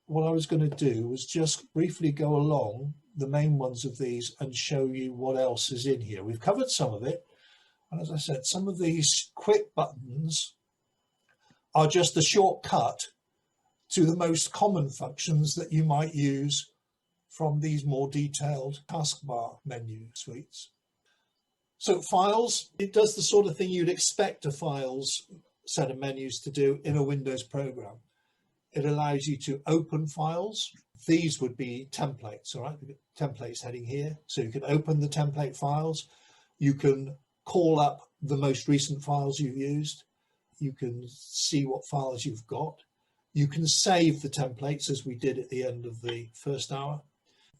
what I was going to do was just briefly go along the main ones of these and show you what else is in here. We've covered some of it, and as I said, some of these quick buttons are just a shortcut to the most common functions that you might use from these more detailed taskbar menu suites. So files, it does the sort of thing you'd expect a files set of menus to do in a Windows program. It allows you to open files. These would be templates, all right? Templates heading here. So you can open the template files. You can call up the most recent files you've used. You can see what files you've got. You can save the templates as we did at the end of the first hour.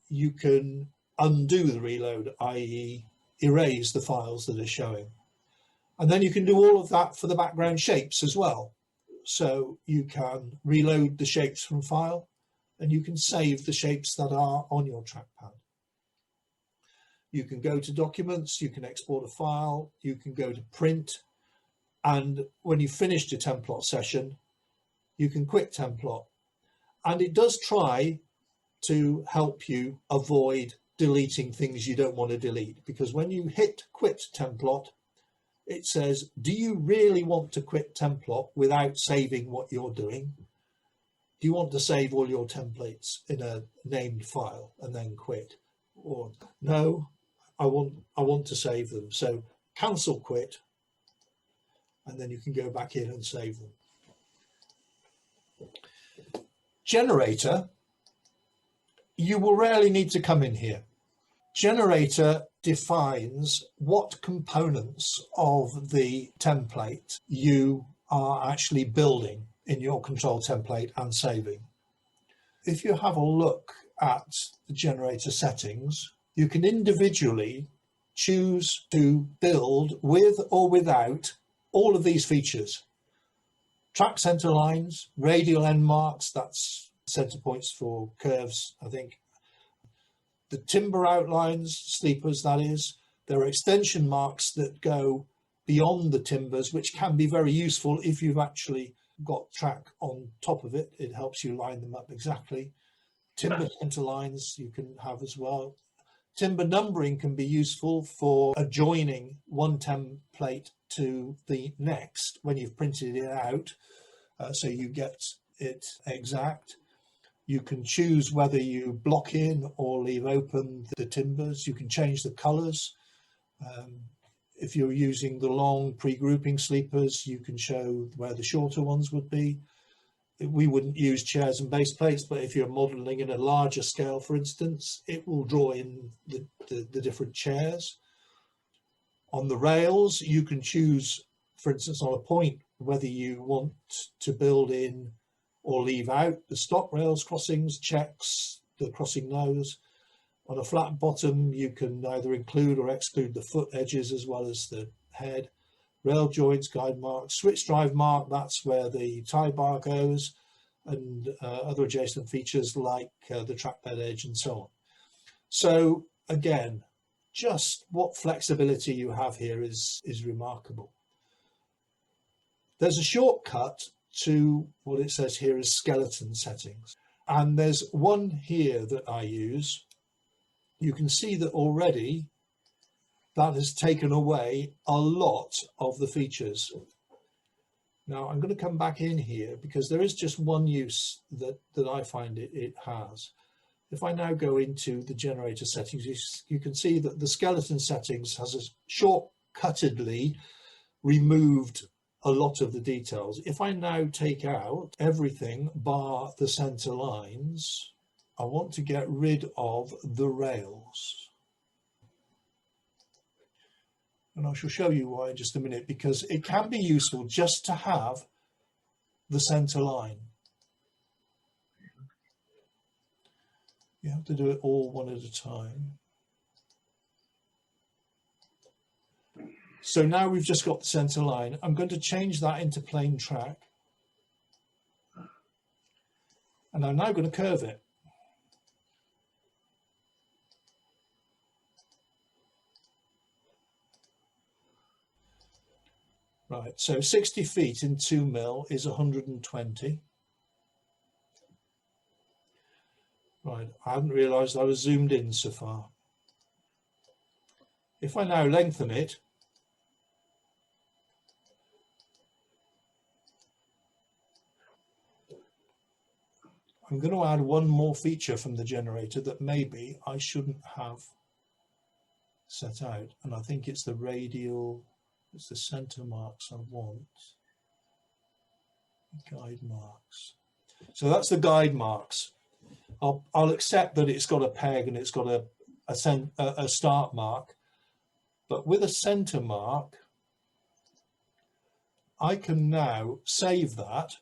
You can undo the reload, i.e. erase the files that are showing. And then you can do all of that for the background shapes as well. So you can reload the shapes from file and you can save the shapes that are on your trackpad. You can go to documents, you can export a file, you can go to print, and when you've finished your Templot session, you can quit Templot. And it does try to help you avoid deleting things you don't want to delete, because when you hit quit Templot, it says, do you really want to quit Templot without saving what you're doing? Do you want to save all your templates in a named file and then quit? Or no, I want to save them. So cancel quit, and then you can go back in and save them. Generator, you will rarely need to come in here. Generator defines what components of the template you are actually building in your control template and saving. If you have a look at the generator settings, you can individually choose to build with or without all of these features. Track center lines, radial end marks, that's center points for curves, I think. The timber outlines, sleepers that is, there are extension marks that go beyond the timbers, which can be very useful if you've actually got track on top of it. It helps you line them up exactly. Timber center lines you can have as well. Timber numbering can be useful for adjoining one template to the next when you've printed it out, so you get it exact. You can choose whether you block in or leave open the timbers. You can change the colours. If you're using the long pre-grouping sleepers, you can show where the shorter ones would be. We wouldn't use chairs and base plates, but if you're modelling in a larger scale, for instance, it will draw in the different chairs. On the rails, you can choose, for instance, on a point, whether you want to build in or leave out the stop rails crossings, checks, the crossing nose. On a flat bottom, you can either include or exclude the foot edges as well as the head. Rail joints, guide marks, switch drive mark, that's where the tie bar goes, and other adjacent features like the trackpad edge and so on. So again, just what flexibility you have here is remarkable. There's a shortcut to what it says here is skeleton settings. And there's one here that I use. You can see that already that has taken away a lot of the features. Now I'm going to come back in here because there is just one use that I find it has. If I now go into the generator settings, you can see that the skeleton settings has a shortcuttedly removed a lot of the details. If I now take out everything bar the center lines, I want to get rid of the rails. And I shall show you why in just a minute, because it can be useful just to have the center line. You have to do it all one at a time. So now we've just got the center line. I'm going to change that into plain track. And I'm now going to curve it. Right, so 60 feet in 2 mil is 120. Right, I hadn't realised I was zoomed in so far. If I now lengthen it, I'm going to add one more feature from the generator that maybe I shouldn't have set out, and I think it's the radial, it's the center marks I want. Guide marks. So that's the guide marks. I'll accept that it's got a peg and it's got a start mark, but with a center mark, I can now save that.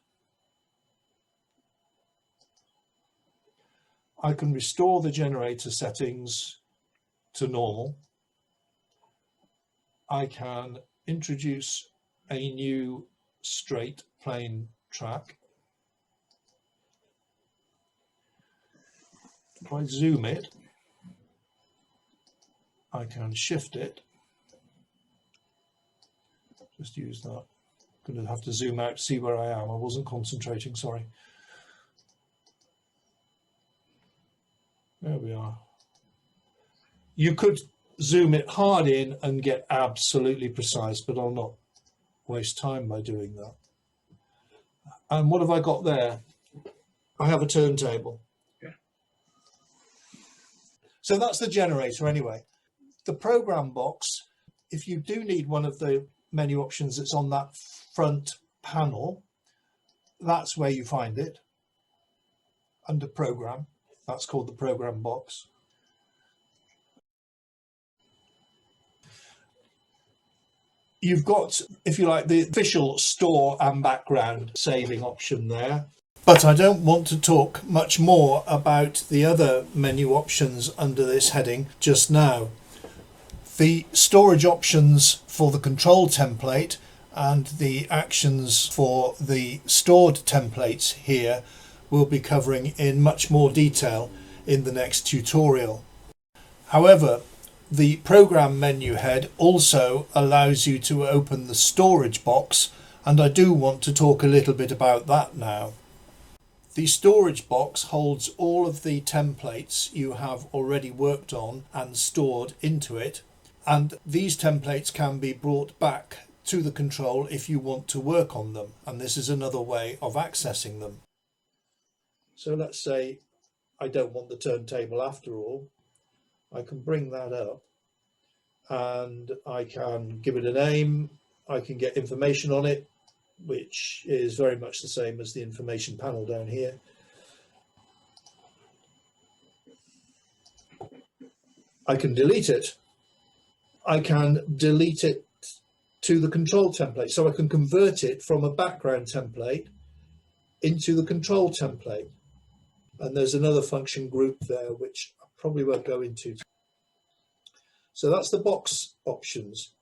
I can restore the generator settings to normal. I can introduce a new straight plane track. If I zoom it, I can shift it. Just use that. I'm going to have to zoom out to see where I am. I wasn't concentrating, sorry. There we are. You could zoom it hard in and get absolutely precise, but I'll not waste time by doing that. And what have I got there? I have a turntable. Yeah. So that's the generator anyway. The program box, if you do need one of the menu options that's on that front panel, that's where you find it, under program. That's called the program box. You've got, if you like, the official store and background saving option there. But I don't want to talk much more about the other menu options under this heading just now. The storage options for the control template and the actions for the stored templates here we'll be covering in much more detail in the next tutorial. However, the program menu head also allows you to open the storage box, and I do want to talk a little bit about that now. The storage box holds all of the templates you have already worked on and stored into it, and these templates can be brought back to the control if you want to work on them, and this is another way of accessing them. So let's say I don't want the turntable after all. I can bring that up and I can give it a name. I can get information on it, which is very much the same as the information panel down here. I can delete it. I can delete it to the control template. So I can convert it from a background template into the control template. And there's another function group there, which I probably won't go into. So that's the box options.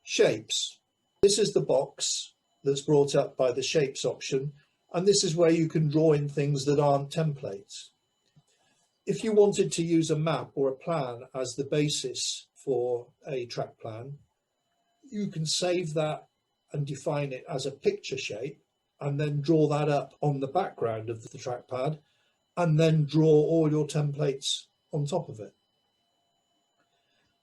Shapes. This is the box that's brought up by the shapes option. And this is where you can draw in things that aren't templates. If you wanted to use a map or a plan as the basis for a track plan, you can save that and define it as a picture shape and then draw that up on the background of the trackpad and then draw all your templates on top of it.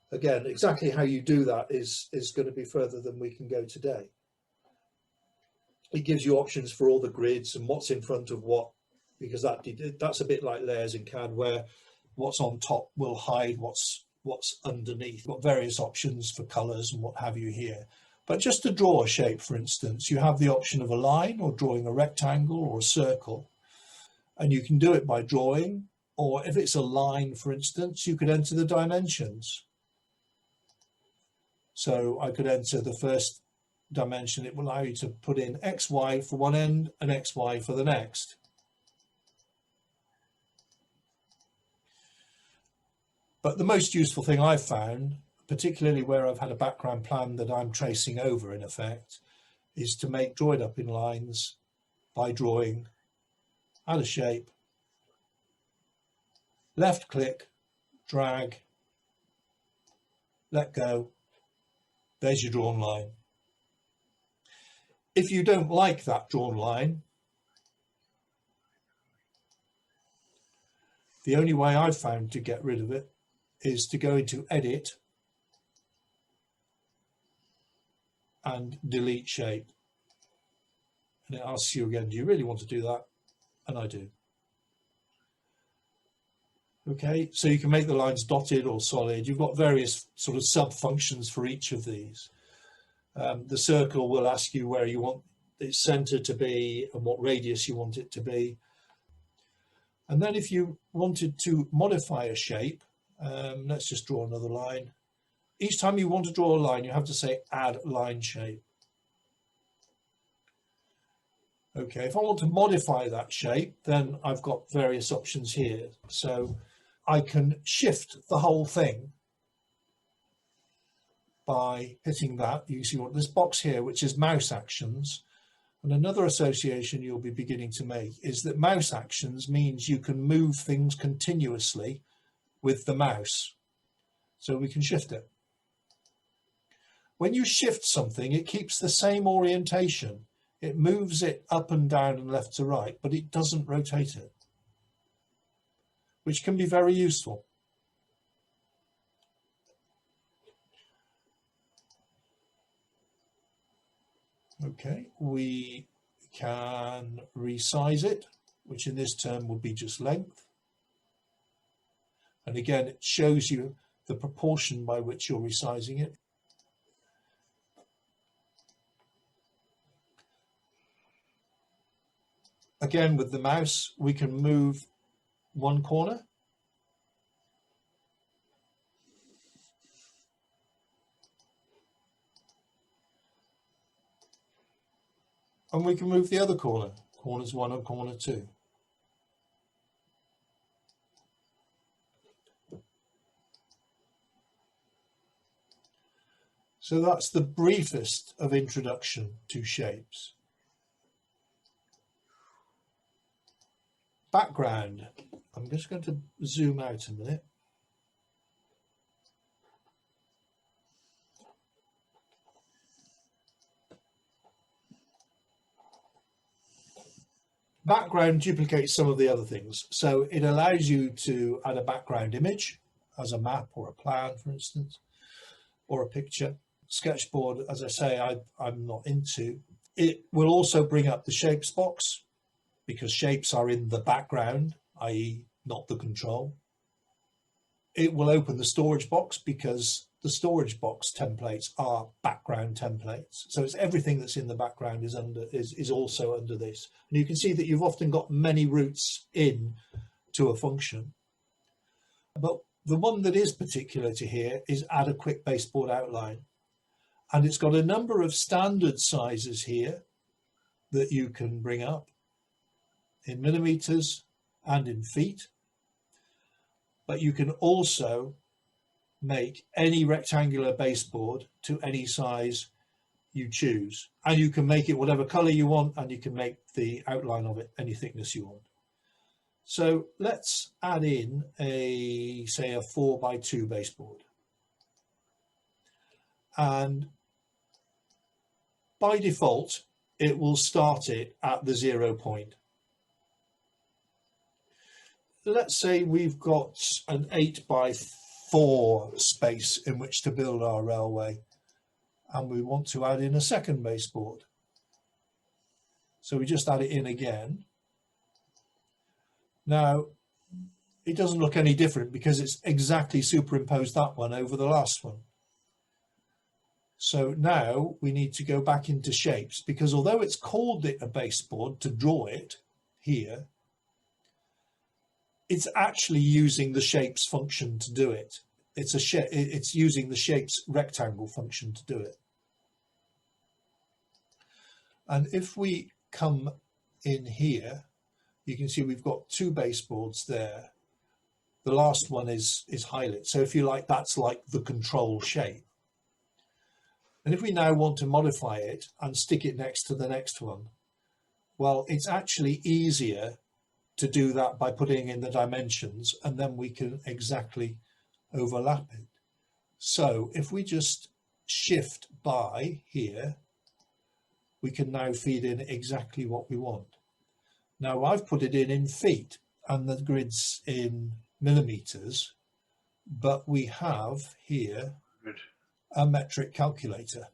Again, exactly how you do that is going to be further than we can go today. It gives you options for all the grids and what's in front of what, because that's a bit like layers in CAD where what's on top will hide what's underneath. You've got various options for colours and what have you here. But just to draw a shape, for instance, you have the option of a line or drawing a rectangle or a circle. And you can do it by drawing, or if it's a line, for instance, you could enter the dimensions. So I could enter the first dimension. It will allow you to put in XY for one end and XY for the next. But the most useful thing I've found, particularly where I've had a background plan that I'm tracing over in effect, is to draw it up in lines by drawing, add a shape, left click, drag, let go, there's your drawn line. If you don't like that drawn line, The only way I've found to get rid of it is to go into Edit and Delete Shape. And it asks you again, do you really want to do that? And I do. Okay, so you can make the lines dotted or solid. You've got various sort of sub functions for each of these. The circle will ask you where you want its center to be and what radius you want it to be. And then if you wanted to modify a shape, let's just draw another line. Each time you want to draw a line, you have to say add line shape. Okay, if I want to modify that shape, then I've got various options here. So I can shift the whole thing by hitting that. You see what this box here, which is mouse actions. And another association you'll be beginning to make is that mouse actions means you can move things continuously with the mouse. So we can shift it. When you shift something, it keeps the same orientation. It moves it up and down and left to right, but it doesn't rotate it, which can be very useful. Okay, we can resize it, which in this term would be just length. And again, it shows you the proportion by which you're resizing it. Again, with the mouse, we can move one corner. And we can move the other corner, corners 1 and corner 2. So that's the briefest of introduction to shapes. Background. I'm just going to zoom out a minute. Background duplicates some of the other things. So it allows you to add a background image as a map or a plan, for instance, or a picture. Sketchboard, as I say, I'm not into. It will also bring up the shapes box, because shapes are in the background, i.e. not the control. It will open the storage box because the storage box templates are background templates. So it's everything that's in the background is also under this. And you can see that you've often got many routes in to a function. But the one that is particular to here is add a quick baseboard outline. And it's got a number of standard sizes here that you can bring up in millimeters and in feet, but you can also make any rectangular baseboard to any size you choose, and you can make it whatever color you want, and you can make the outline of it any thickness you want. So let's add in say a 4x2 baseboard, and by default it will start it at the 0 point. Let's say we've got an 8x4 space in which to build our railway, and we want to add in a second baseboard. So we just add it in again. Now, it doesn't look any different because it's exactly superimposed that one over the last one. So now we need to go back into shapes, because although it's called it a baseboard to draw it here, it's actually using the shapes function to do it. It's using the shapes rectangle function to do it. And if we come in here, you can see we've got 2 baseboards there. The last one is highlighted. So if you like, that's like the control shape. And if we now want to modify it and stick it next to the next one, well, it's actually easier to do that by putting in the dimensions, and then we can exactly overlap it. So if we just shift by here, we can now feed in exactly what we want. Now I've put it in feet, and the grid's in millimeters, but we have here a metric calculator.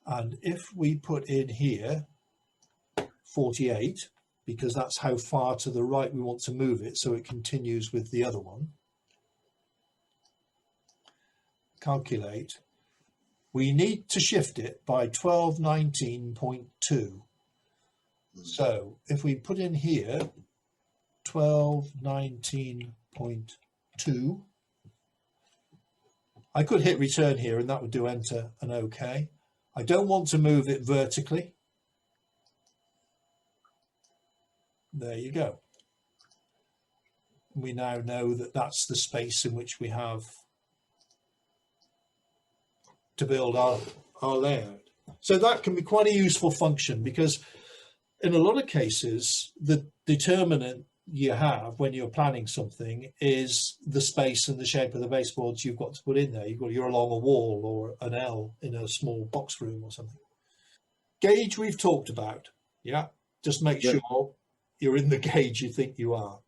And if we put in here 48, because that's how far to the right we want to move it, so it continues with the other one, calculate, we need to shift it by 1219.2. So if we put in here 1219.2, I could hit return here and that would do enter and OK. I don't want to move it vertically. There you go. We now know that that's the space in which we have to build our layout. So that can be quite a useful function, because in a lot of cases, the determinant you have when you're planning something is the space and the shape of the baseboards you've got to put in there. You're along a wall or an L in a small box room or something. Gauge we've talked about. Yeah, just make sure you're in the gauge you think you are.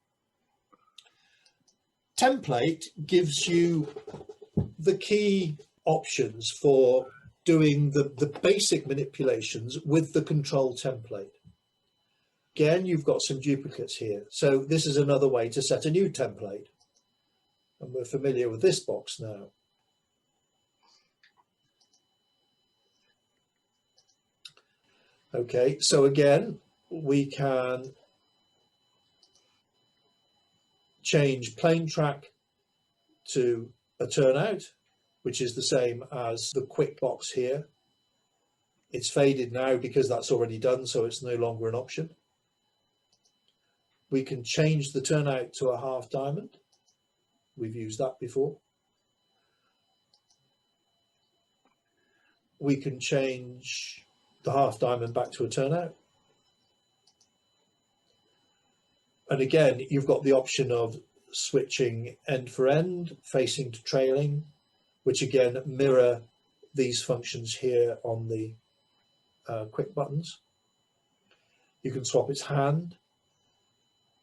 Template gives you the key options for doing the basic manipulations with the control template. Again, you've got some duplicates here. So this is another way to set a new template. And we're familiar with this box now. Okay, so again, we can change plain track to a turnout, which is the same as the quick box here. It's faded now because that's already done, so it's no longer an option. We can change the turnout to a half diamond. We've used that before. We can change the half diamond back to a turnout. And again, you've got the option of switching end for end, facing to trailing, which again mirror these functions here on the quick buttons. You can swap its hand.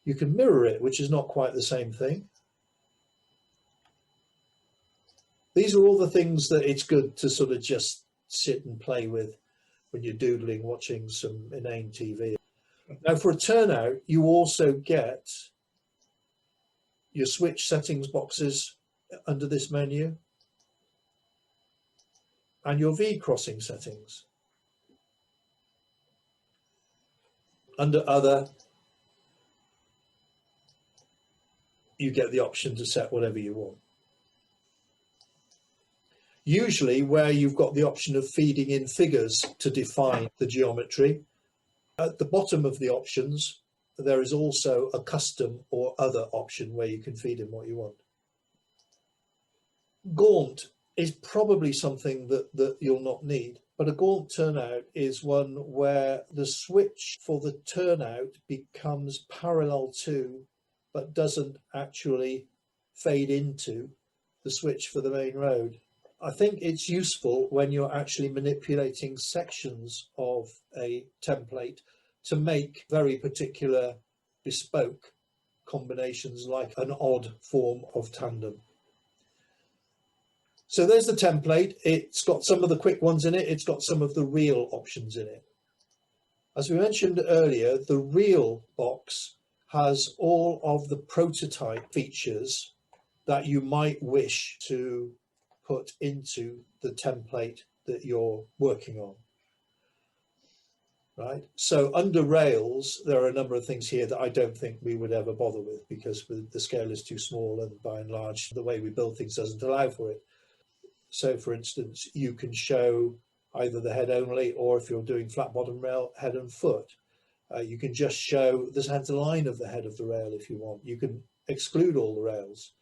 You can mirror it, which is not quite the same thing. These are all the things that it's good to sort of just sit and play with when you're doodling, watching some inane TV. Now for a turnout, you also get your switch settings boxes under this menu and your V crossing settings. Under other, you get the option to set whatever you want. Usually where you've got the option of feeding in figures to define the geometry, at the bottom of the options, there is also a custom or other option where you can feed in what you want. Gaunt is probably something that you'll not need, but a gaunt turnout is one where the switch for the turnout becomes parallel to, but doesn't actually fade into the switch for the main road. I think it's useful when you're actually manipulating sections of a template to make very particular bespoke combinations, like an odd form of tandem. So there's the template. It's got some of the quick ones in it. It's got some of the real options in it. As we mentioned earlier, the real box has all of the prototype features that you might wish to put into the template that you're working on. Right, so under Rails, there are a number of things here that I don't think we would ever bother with, because the scale is too small, and by and large, the way we build things doesn't allow for it. So for instance, you can show either the head only, or if you're doing flat bottom rail, head and foot. You can just show the center line of the head of the rail if you want. You can exclude all the rails.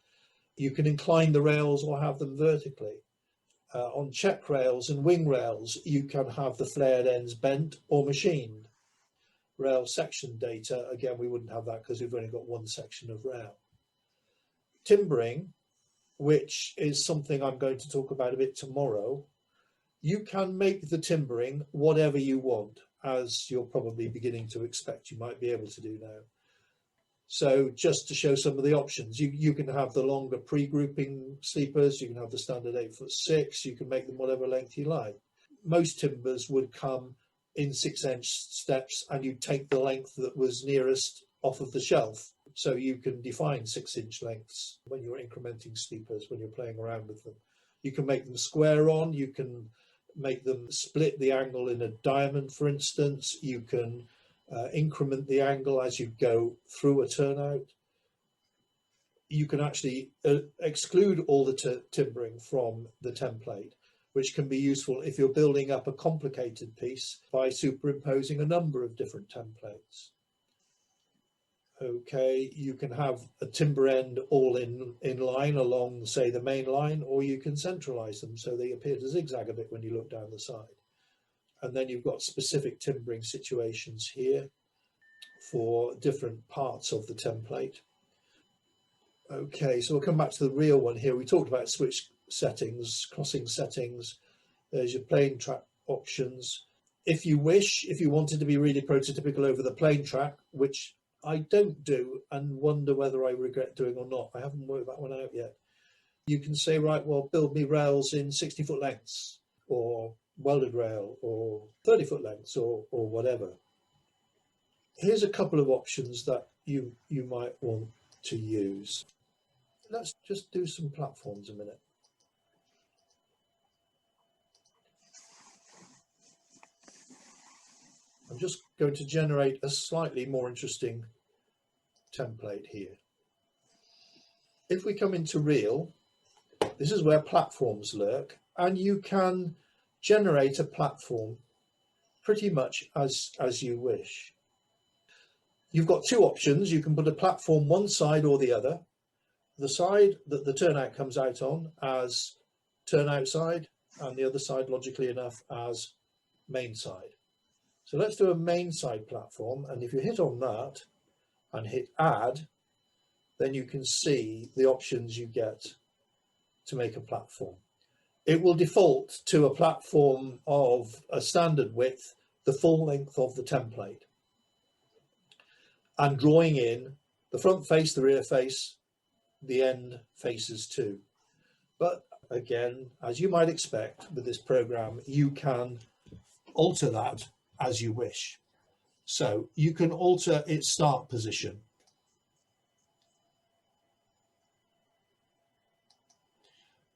You can incline the rails or have them vertically. On check rails and wing rails, you can have the flared ends bent or machined. Rail section data, again, we wouldn't have that because we've only got one section of rail. Timbering, which is something I'm going to talk about a bit tomorrow, you can make the timbering whatever you want, as you're probably beginning to expect you might be able to do now. So just to show some of the options, you can have the longer pre-grouping sleepers, you can have the standard 8'6", you can make them whatever length you like. Most timbers would come in 6-inch steps, and you take the length that was nearest off of the shelf. So you can define 6-inch lengths when you're incrementing sleepers, when you're playing around with them. You can make them square on, you can make them split the angle in a diamond, for instance. You can increment the angle as you go through a turnout. You can actually exclude all the timbering from the template, which can be useful if you're building up a complicated piece by superimposing a number of different templates. Okay, you can have a timber end all in line along, say, the main line, or you can centralize them so they appear to zigzag a bit when you look down the side. And then you've got specific timbering situations here for different parts of the template. Okay, so we'll come back to the real one here. We talked about switch settings, crossing settings. There's your plane track options. If you wish, if you wanted to be really prototypical over the plane track, which I don't do and wonder whether I regret doing or not, I haven't worked that one out yet, you can say, right, well, build me rails in 60-foot lengths, or welded rail, or 30-foot lengths, or whatever. Here's a couple of options that you might want to use. Let's just do some platforms a minute. I'm just going to generate a slightly more interesting template here. If we come into Real, this is where platforms lurk, and you can generate a platform pretty much as you wish. You've got two options. You can put a platform one side or the other. The side that the turnout comes out on as turnout side, and the other side, logically enough, as main side. So let's do a main side platform, and if you hit on that and hit add, then you can see the options you get to make a platform. It will default to a platform of a standard width, the full length of the template, and drawing in the front face, the rear face, the end faces too. But again, as you might expect with this program, you can alter that as you wish. So you can alter its start position.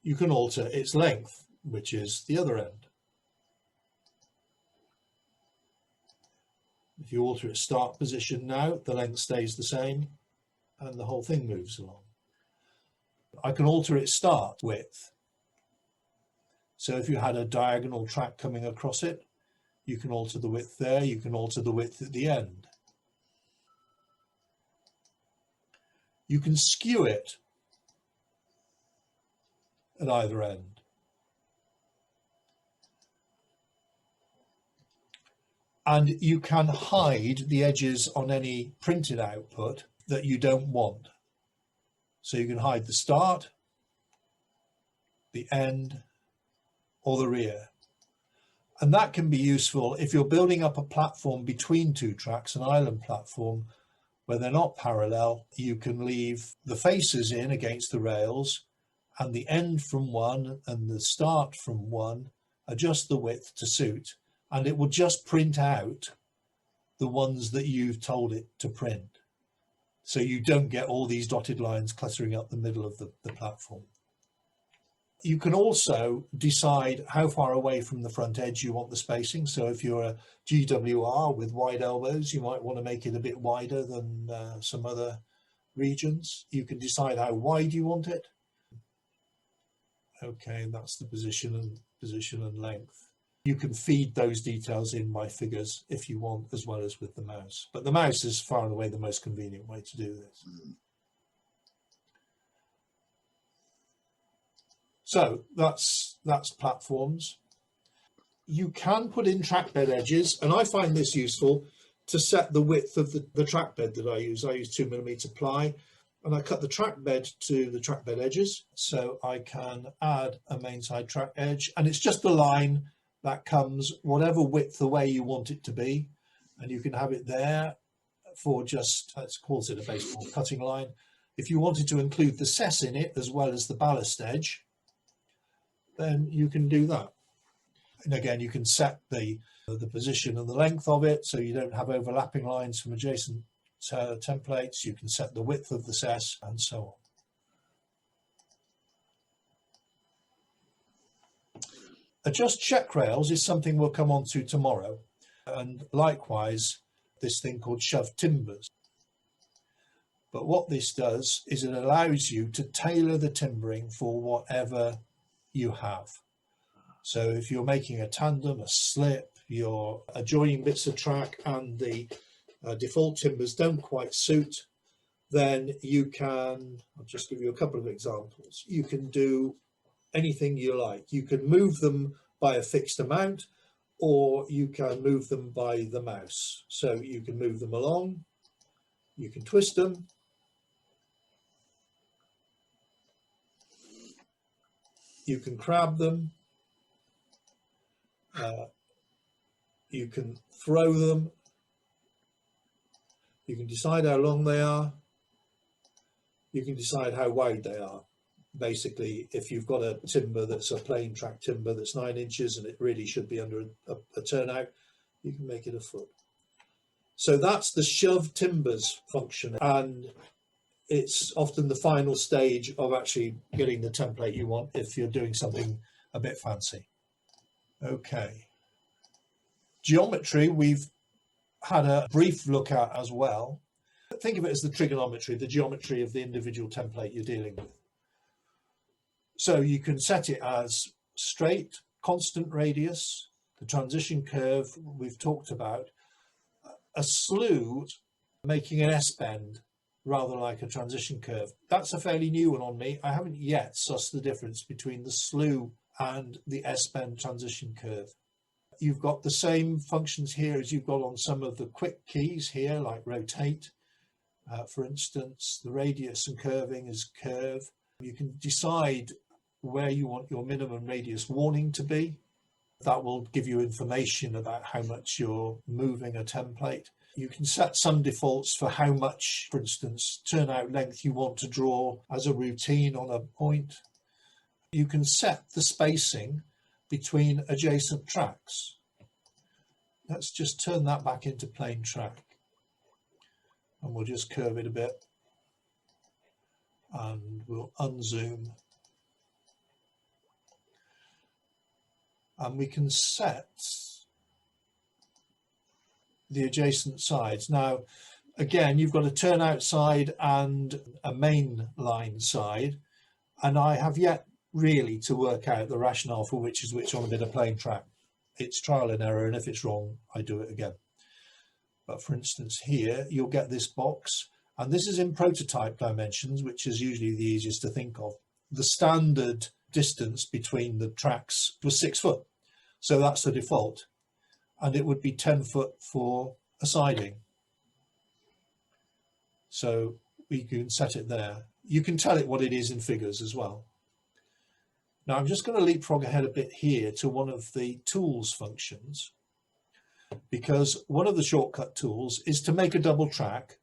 You can alter its length, which is the other end. If you alter its start position now, the length stays the same and the whole thing moves along. I can alter its start width. So if you had a diagonal track coming across it, you can alter the width there, you can alter the width at the end. You can skew it at either end. And you can hide the edges on any printed output that you don't want. So you can hide the start, the end, or the rear. And that can be useful if you're building up a platform between two tracks, an island platform, where they're not parallel. You can leave the faces in against the rails, and the end from one and the start from one, adjust the width to suit, and it will just print out the ones that you've told it to print. So you don't get all these dotted lines cluttering up the middle of the platform. You can also decide how far away from the front edge you want the spacing. So if you're a GWR with wide elbows, you might want to make it a bit wider than some other regions. You can decide how wide you want it. Okay, that's the position and length. You can feed those details in by figures if you want, as well as with the mouse. But the mouse is far and away the most convenient way to do this. So that's platforms. You can put in trackbed edges, and I find this useful to set the width of the trackbed that I use. I use 2mm ply, and I cut the trackbed to the trackbed edges. So I can add a main side track edge, and it's just a line that comes whatever width away you want it to be, and you can have it there for just, let's call it a baseball cutting line. If you wanted to include the cess in it as well as the ballast edge, then you can do that. And again, you can set the position and the length of it so you don't have overlapping lines from adjacent templates. You can set the width of the cess and so on. Adjust check rails is something we'll come on to tomorrow, and likewise this thing called shove timbers. But what this does is it allows you to tailor the timbering for whatever you have. So if you're making a tandem, a slip, you're adjoining bits of track and the default timbers don't quite suit, then you can, I'll just give you a couple of examples. You can do anything you like. You can move them by a fixed amount, or you can move them by the mouse. So you can move them along, you can twist them, you can crab them, you can throw them, you can decide how long they are, you can decide how wide they are. Basically, if you've got a timber that's a plain track timber that's 9 inches and it really should be under a turnout, you can make it a foot. So that's the shove timbers function, and it's often the final stage of actually getting the template you want if you're doing something a bit fancy. Okay. Geometry we've had a brief look at as well. Think of it as the trigonometry, the geometry of the individual template you're dealing with. So you can set it as straight, constant radius, the transition curve we've talked about, a slew making an S-bend rather like a transition curve. That's a fairly new one on me. I haven't yet sussed the difference between the slew and the S-bend transition curve. You've got the same functions here as you've got on some of the quick keys here, like rotate, for instance. The radius and curving is curve. You can decide where you want your minimum radius warning to be. That will give you information about how much you're moving a template. You can set some defaults for how much, for instance, turnout length you want to draw as a routine on a point. You can set the spacing between adjacent tracks. Let's just turn that back into plain track. And we'll just curve it a bit. And we'll unzoom. And we can set the adjacent sides. Now, again, you've got a turnout side and a main line side, and I have yet really to work out the rationale for which is which on a bit of plain track. It's trial and error, and if it's wrong, I do it again. But for instance, here you'll get this box, and this is in prototype dimensions, which is usually the easiest to think of. The standard distance between the tracks was 6 foot, so that's the default, and it would be 10 foot for a siding. So we can set it there. You can tell it what it is in figures as well. Now I'm just going to leapfrog ahead a bit here to one of the tools functions, because one of the shortcut tools is to make a double track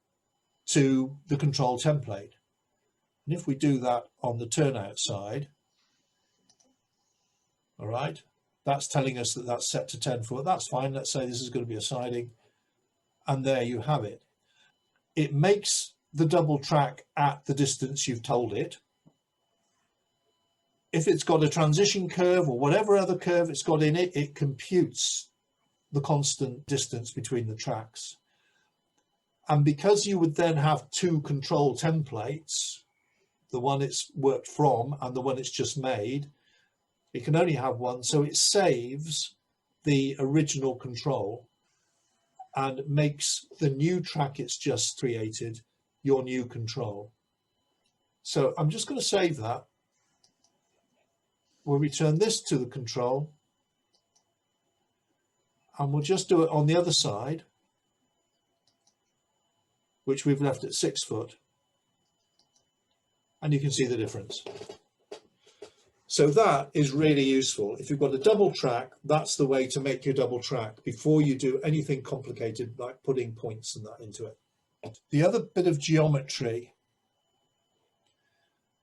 to the control template. And if we do that on the turnout side, all right, that's telling us that that's set to 10 foot. That's fine. Let's say this is going to be a siding. And there you have it. It makes the double track at the distance you've told it. If it's got a transition curve or whatever other curve it's got in it, it computes the constant distance between the tracks. And because you would then have two control templates, the one it's worked from and the one it's just made, it can only have one, so it saves the original control and makes the new track it's just created your new control. So I'm just going to save that. We'll return this to the control, and we'll just do it on the other side, which we've left at 6 foot, and you can see the difference. So that is really useful. If you've got a double track, that's the way to make your double track before you do anything complicated like putting points and that into it. The other bit of geometry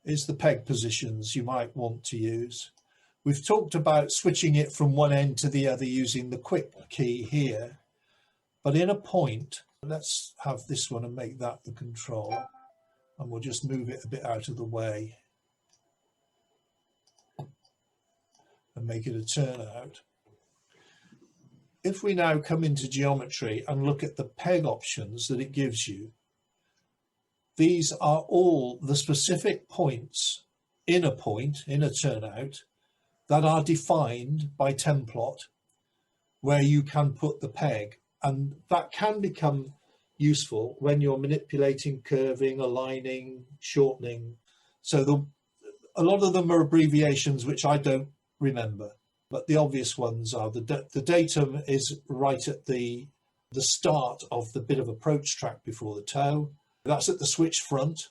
is the peg positions you might want to use. We've talked about switching it from one end to the other using the quick key here, but in a point, let's have this one and make that the control, and we'll just move it a bit out of the way and make it a turnout. If we now come into geometry and look at the peg options that it gives you, these are all the specific points in a turnout, that are defined by Templot, where you can put the peg. And that can become useful when you're manipulating curving, aligning, shortening. So a lot of them are abbreviations which I don't remember, but the obvious ones are the datum is right at the start of the bit of approach track before the toe. That's at the switch front.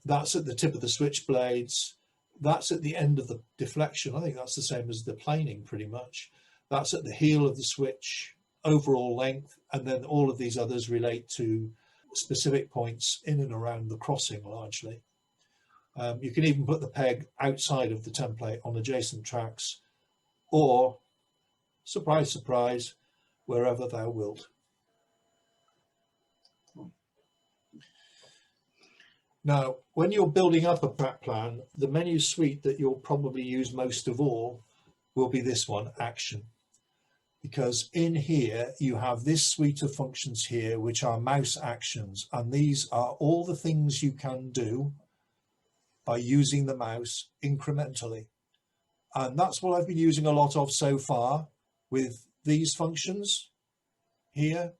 That's at the tip of the switch blades. That's at the end of the deflection. I think that's the same as the planing pretty much. That's at the heel of the switch, overall length, and then all of these others relate to specific points in and around the crossing largely. You can even put the peg outside of the template on adjacent tracks, or, surprise, surprise, wherever thou wilt. Now, when you're building up a track plan, the menu suite that you'll probably use most of all will be this one, Action. Because in here, you have this suite of functions here, which are mouse actions. And these are all the things you can do by using the mouse incrementally. And that's what I've been using a lot of so far with these functions here.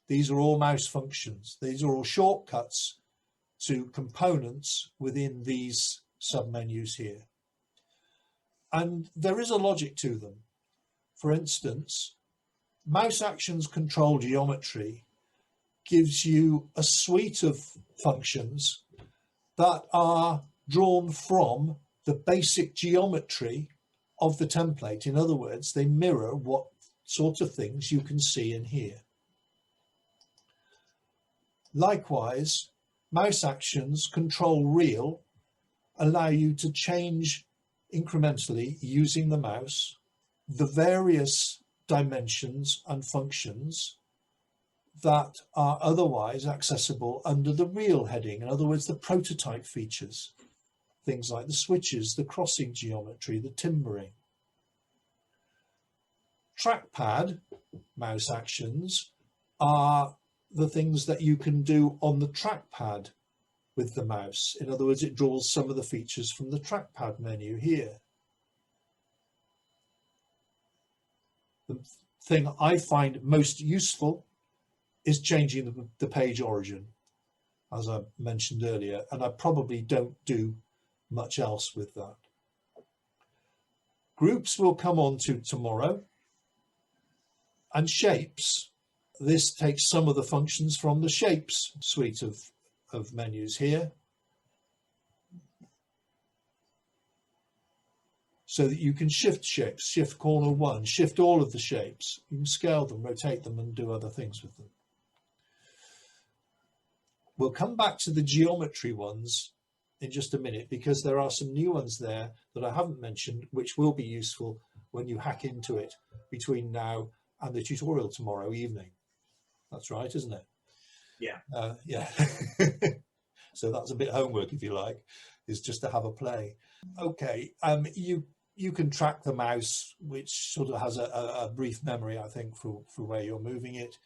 These are all mouse functions. These are all shortcuts to components within these submenus here. And there is a logic to them. For instance, mouse actions control geometry gives you a suite of functions that are drawn from the basic geometry of the template. In other words, they mirror what sort of things you can see in here. Likewise, mouse actions control reel allow you to change incrementally using the mouse the various dimensions and functions that are otherwise accessible under the reel heading. In other words, the prototype features, things like the switches, the crossing geometry, the timbering. Trackpad mouse actions are the things that you can do on the trackpad with the mouse. In other words, it draws some of the features from the trackpad menu here. The thing I find most useful is changing the page origin, as I mentioned earlier, and I probably don't do much else with that. Groups will come on to tomorrow, and shapes. This takes some of the functions from the shapes suite of menus here, so that you can shift shapes, shift corner one, shift all of the shapes. You can scale them, rotate them, and do other things with them. We'll come back to the geometry ones in just a minute, because there are some new ones there that I haven't mentioned, which will be useful when you hack into it between now and the tutorial tomorrow evening. That's right, isn't it? Yeah. Yeah. So that's a bit of homework, if you like, is just to have a play. Okay. You can track the mouse, which sort of has a brief memory, I think, for where you're moving it.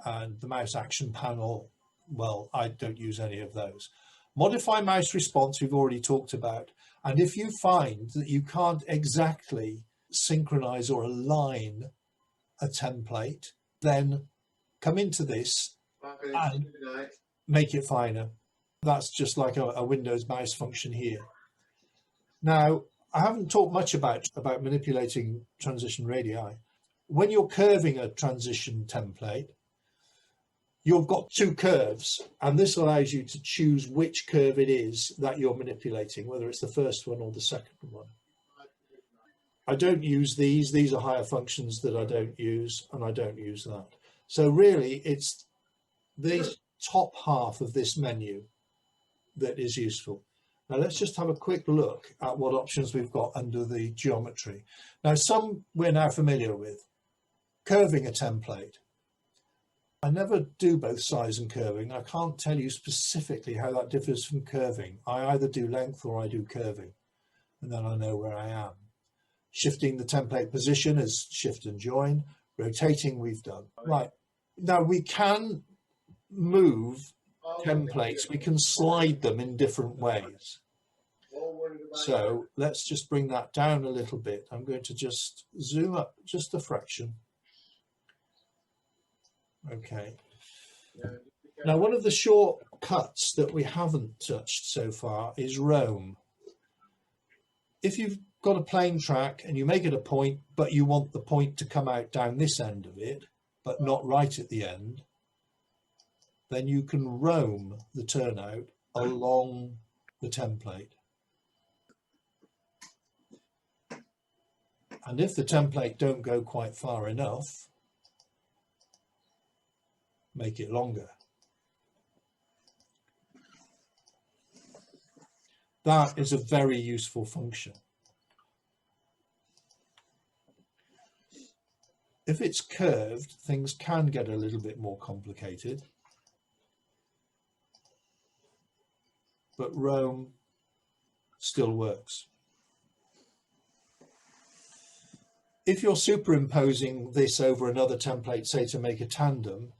And the mouse action panel, well, I don't use any of those. Modify mouse response, we've already talked about. And if you find that you can't exactly synchronize or align a template, then come into this and make it finer. That's just like a Windows mouse function here. Now, I haven't talked much about manipulating transition radii. When you're curving a transition template, you've got two curves, and this allows you to choose which curve it is that you're manipulating, whether it's the first one or the second one. I don't use these. These are higher functions that I don't use, and I don't use that. So really, it's these top half of this menu that is useful. Now let's just have a quick look at what options we've got under the geometry. Now some we're now familiar with. Curving a template. I never do both size and curving. I can't tell you specifically how that differs from curving. I either do length or I do curving, and then I know where I am. Shifting the template position is shift and join. Rotating we've done. Right, now we can move templates. We can slide them in different ways. So let's just bring that down a little bit. I'm going to just zoom up just a fraction. Okay. Now, one of the shortcuts that we haven't touched so far is roam. If you've got a plain track and you make it a point, but you want the point to come out down this end of it, but not right at the end, then you can roam the turnout along the template. And if the template don't go quite far enough, make it longer. That is a very useful function. If it's curved, things can get a little bit more complicated. But roam still works. If you're superimposing this over another template, say to make a tandem,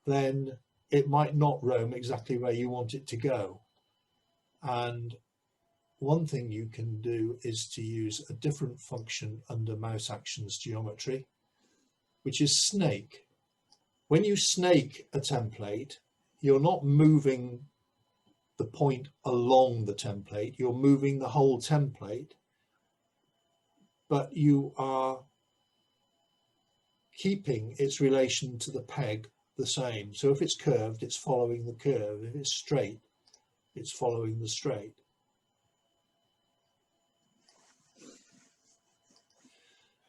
then it might not roam exactly where you want it to go. And one thing you can do is to use a different function under mouse actions geometry, which is snake. When you snake a template, you're not moving the point along the template, you're moving the whole template, but you are keeping its relation to the peg the same. So if it's curved, it's following the curve. If it's straight, it's following the straight.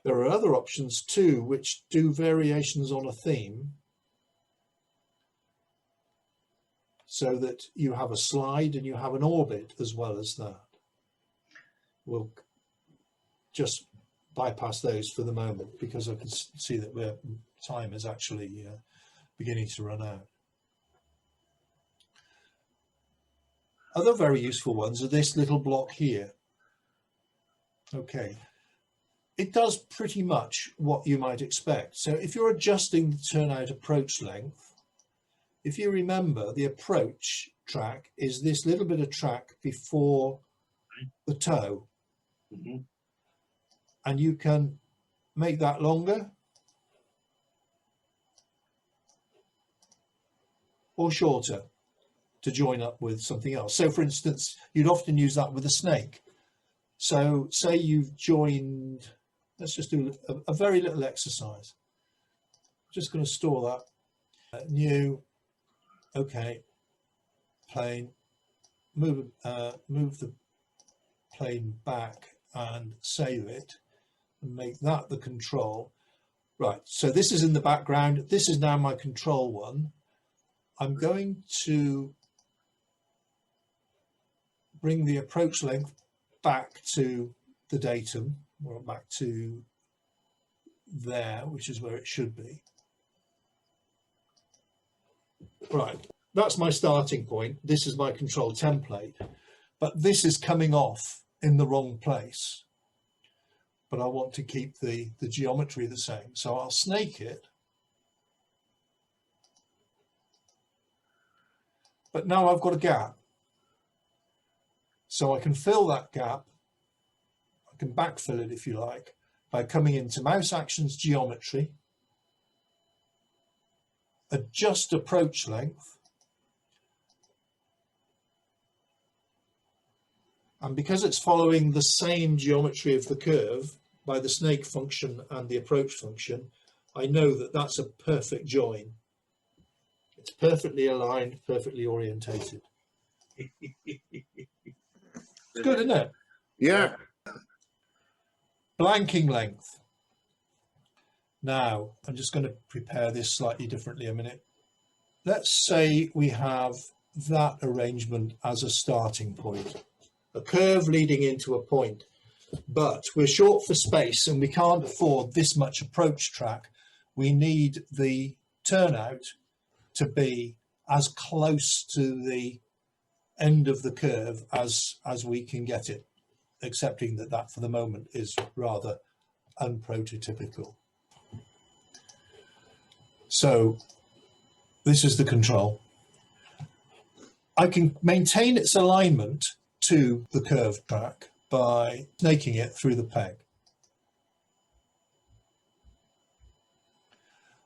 There are other options too, which do variations on a theme, so that you have a slide and you have an orbit as well as that. We'll just bypass those for the moment because I can see that time is actually beginning to run out. Other very useful ones are this little block here. Okay, it does pretty much what you might expect. So if you're adjusting the turnout approach length, if you remember, the approach track is this little bit of track before the toe. Mm-hmm. And you can make that longer or shorter to join up with something else. So for instance, you'd often use that with a snake. So say you've joined, let's just do a very little exercise. I'm just going to store that. New, okay, plane, move the plane back and save it and make that the control. Right, so this is in the background. This is now my control one. I'm going to bring the approach length back to the datum, or back to there, which is where it should be. Right, that's my starting point. This is my control template, but this is coming off in the wrong place. But I want to keep the geometry the same. So I'll snake it. But now I've got a gap. So I can fill that gap. I can backfill it if you like, by coming into mouse actions geometry, adjust approach length. And because it's following the same geometry of the curve by the snake function and the approach function, I know that that's a perfect join. It's perfectly aligned, perfectly orientated. It's good, isn't it? Yeah. Blanking length. Now, I'm just going to prepare this slightly differently a minute. let's say we have that arrangement as a starting point, a curve leading into a point, but we're short for space and we can't afford this much approach track. We need the turnout to be as close to the end of the curve as we can get it, accepting that that for the moment is rather unprototypical. So this is the control. I can maintain its alignment to the curve track by snaking it through the peg.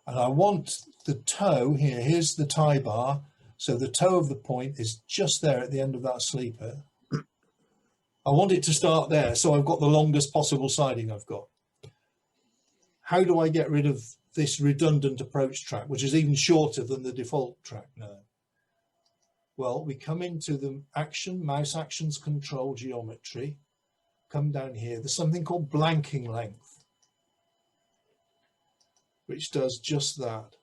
And I want the toe here, here's the tie bar, so the toe of the point is just there at the end of that sleeper. I want it to start there, so I've got the longest possible siding I've got. How do I get rid of this redundant approach track, which is even shorter than the default track now? Well, we come into the action, mouse actions control geometry, come down here, there's something called blanking length, which does just that.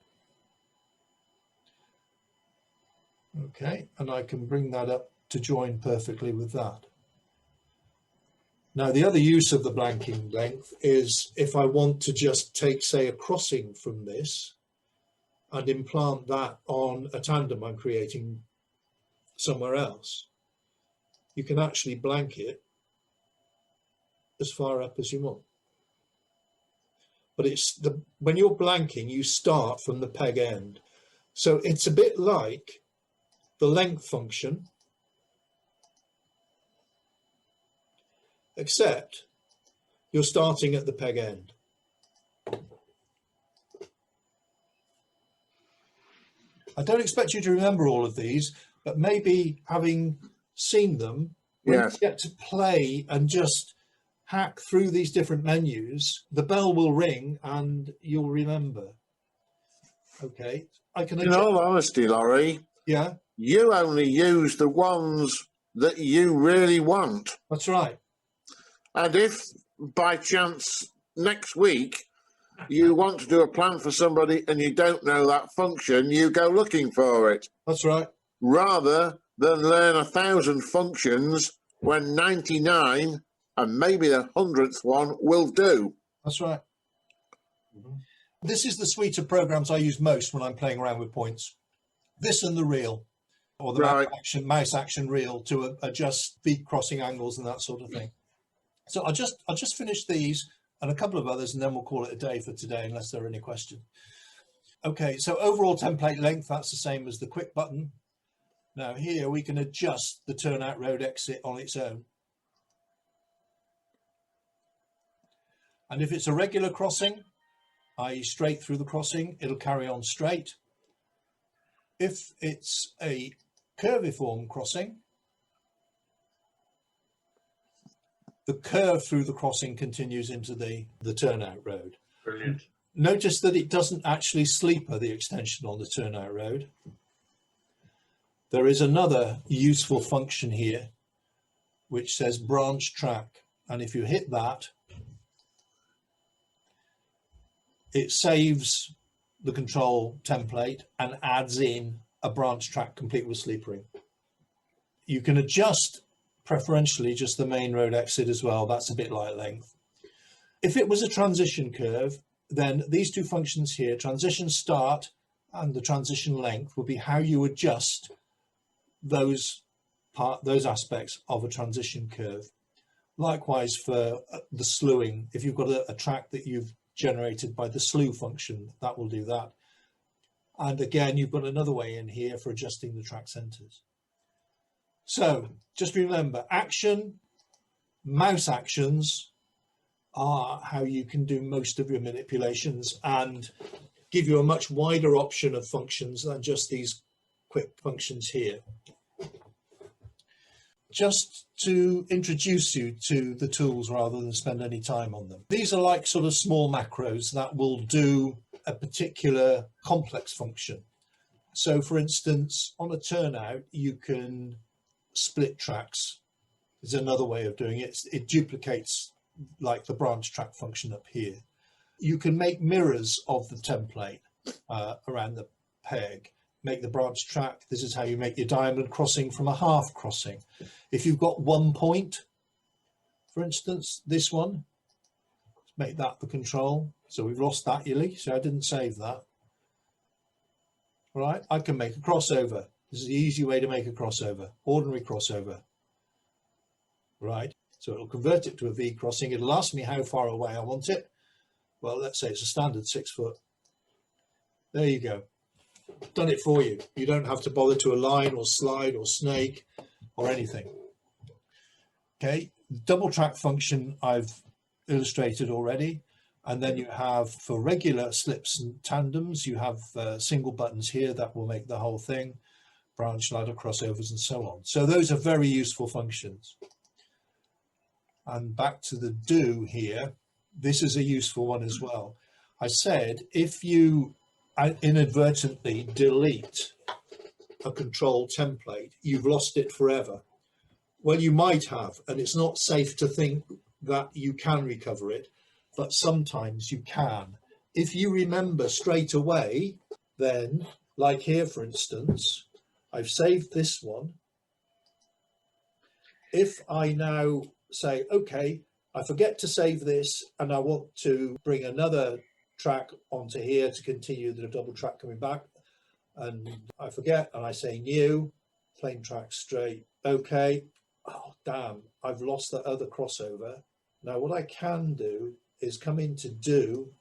Okay, and I can bring that up to join perfectly with that. Now, the other use of the blanking length is if I want to just take, say, a crossing from this and implant that on a tandem I'm creating somewhere else, you can actually blank it as far up as you want. But it's when you're blanking, you start from the peg end. So it's a bit like the length function, except you're starting at the peg end. I don't expect you to remember all of these, but maybe having seen them, when you get to play and just hack through these different menus, the bell will ring and you'll remember. Okay, I can. In all honesty, Laurie, yeah, you only use the ones that you really want. That's right. And if by chance next week you want to do a plan for somebody and you don't know that function, you go looking for it. That's right. Rather than learn 1,000 functions when 99 and maybe the 100th one will do. That's right. This is the suite of programs I use most when I'm playing around with points. This and the reel, or the mouse action reel to adjust feet crossing angles and that sort of thing. So I'll just finish these and a couple of others, and then we'll call it a day for today, unless there are any questions. Okay, so overall template length, that's the same as the quick button. Now here we can adjust the turnout road exit on its own. And if it's a regular crossing, i.e. straight through the crossing, it'll carry on straight. If it's a curviform crossing, the curve through the crossing continues into the turnout road. Brilliant. Notice that it doesn't actually sleeper the extension on the turnout road. There is another useful function here which says branch track, and if you hit that, it saves the control template and adds in a branch track complete with sleepering. You can adjust preferentially just the main road exit as well. That's a bit light length. If it was a transition curve, then these two functions here, transition start and the transition length, would be how you adjust those aspects of a transition curve. Likewise for the slewing, if you've got a track that you've generated by the slew function, that will do that. And again, you've got another way in here for adjusting the track centers. So just remember, action, mouse actions are how you can do most of your manipulations and give you a much wider option of functions than just these quick functions here. Just to introduce you to the tools rather than spend any time on them. These are like sort of small macros that will do a particular complex function. So for instance, on a turnout, you can split tracks. Is another way of doing it. It duplicates like the branch track function up here. You can make mirrors of the template around the peg. make the branch track. This is how you make your diamond crossing from a half crossing. If you've got 1 point, for instance, this one, let's make that the control. So we've lost that, Yuli, so I didn't save that. All right, I can make a crossover. This is the easy way to make a crossover, ordinary crossover. Right, so it'll convert it to a V crossing. It'll ask me how far away I want it. Well, let's say it's a standard 6 foot. There you go. Done it for you. You don't have to bother to align or slide or snake or anything. Okay, the double track function I've illustrated already. And then you have, for regular slips and tandems, you have single buttons here that will make the whole thing, branch, ladder, crossovers, and so on. So those are very useful functions. And back to the do here, this is a useful one as well. I said, if you inadvertently delete a control template, you've lost it forever. Well, you might have, and it's not safe to think that you can recover it, but sometimes you can. If you remember straight away, then, like here, for instance, I've saved this one. If I now say, okay, I forget to save this and I want to bring another track onto here to continue the double track coming back, and I forget and I say new, plain track straight, okay, oh damn, I've lost that other crossover. Now what I can do is come into do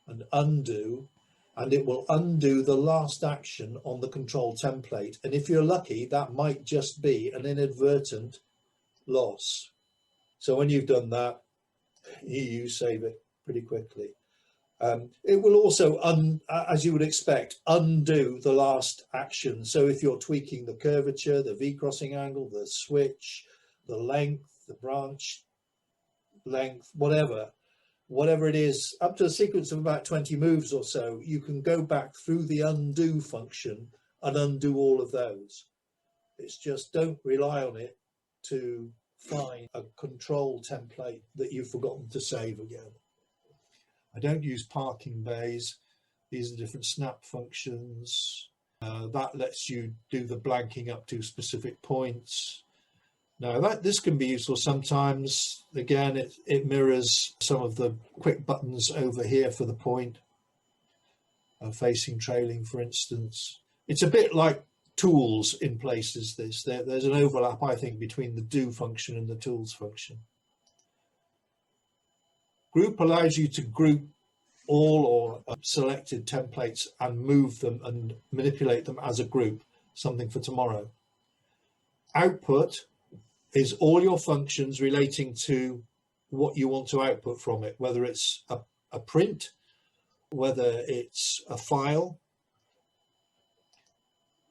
and undo, and it will undo the last action on the control template, and if you're lucky that might just be an inadvertent loss. So when you've done that, you save it pretty quickly. It will also, as you would expect, undo the last action. So if you're tweaking the curvature, the V crossing angle, the switch, the length, the branch length, whatever it is, up to a sequence of about 20 moves or so, you can go back through the undo function and undo all of those. It's just don't rely on it to find a control template that you've forgotten to save again. I don't use parking bays. These are different snap functions. That lets you do the blanking up to specific points. Now this can be useful sometimes. Again, it mirrors some of the quick buttons over here for the point, facing, trailing, for instance. It's a bit like tools in places. There's an overlap, I think, between the do function and the tools function. Group allows you to group all or selected templates and move them and manipulate them as a group, something for tomorrow. Output is all your functions relating to what you want to output from it, whether it's a print, whether it's a file,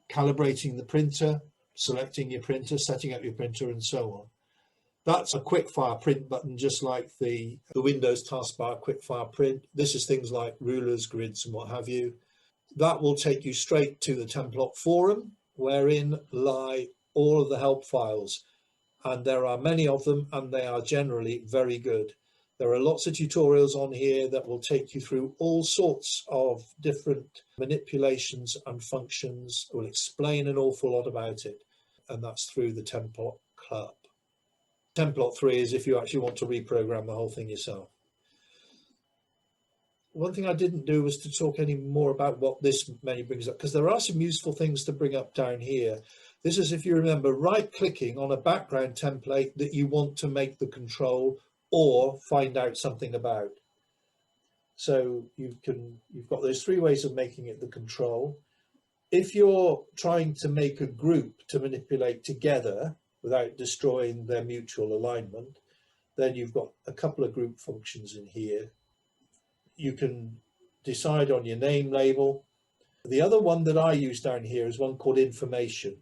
calibrating the printer, selecting your printer, setting up your printer, and so on. That's a quick-fire print button, just like the Windows taskbar quick-fire print. This is things like rulers, grids, and what have you. That will take you straight to the Templot forum, wherein lie all of the help files. And there are many of them, and they are generally very good. There are lots of tutorials on here that will take you through all sorts of different manipulations and functions, will explain an awful lot about it. And that's through the Templot Club. Templot 3 is if you actually want to reprogram the whole thing yourself. One thing I didn't do was to talk any more about what this menu brings up, because there are some useful things to bring up down here. This is, if you remember, right-clicking on a background template that you want to make the control or find out something about. So you've got those 3 ways of making it the control. If you're trying to make a group to manipulate together without destroying their mutual alignment, then you've got a couple of group functions in here. You can decide on your name label. The other one that I use down here is one called information.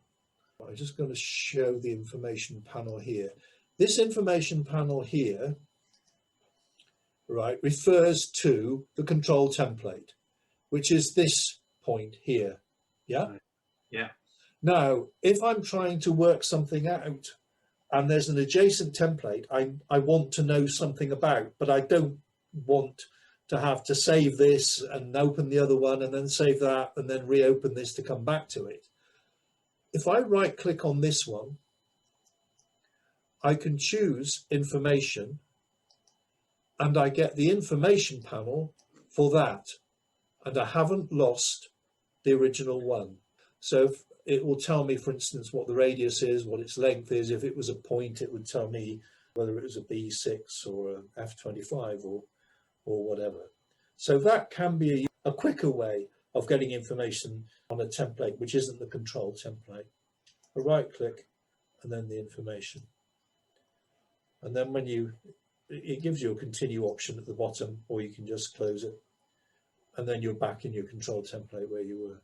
I'm just going to show the information panel here. This information panel here, right, refers to the control template, which is this point here. Yeah? Yeah. Now, if I'm trying to work something out and there's an adjacent template I want to know something about, but I don't want to have to save this and open the other one and then save that and then reopen this to come back to it. If I right click on this one, I can choose information and I get the information panel for that. And I haven't lost the original one. So it will tell me, for instance, what the radius is, what its length is. If it was a point, it would tell me whether it was a B6 or a F25 or whatever. So that can be a quicker way of getting information on a template, which isn't the control template. A right click and then the information. And then it gives you a continue option at the bottom, or you can just close it. And then you're back in your control template where you were.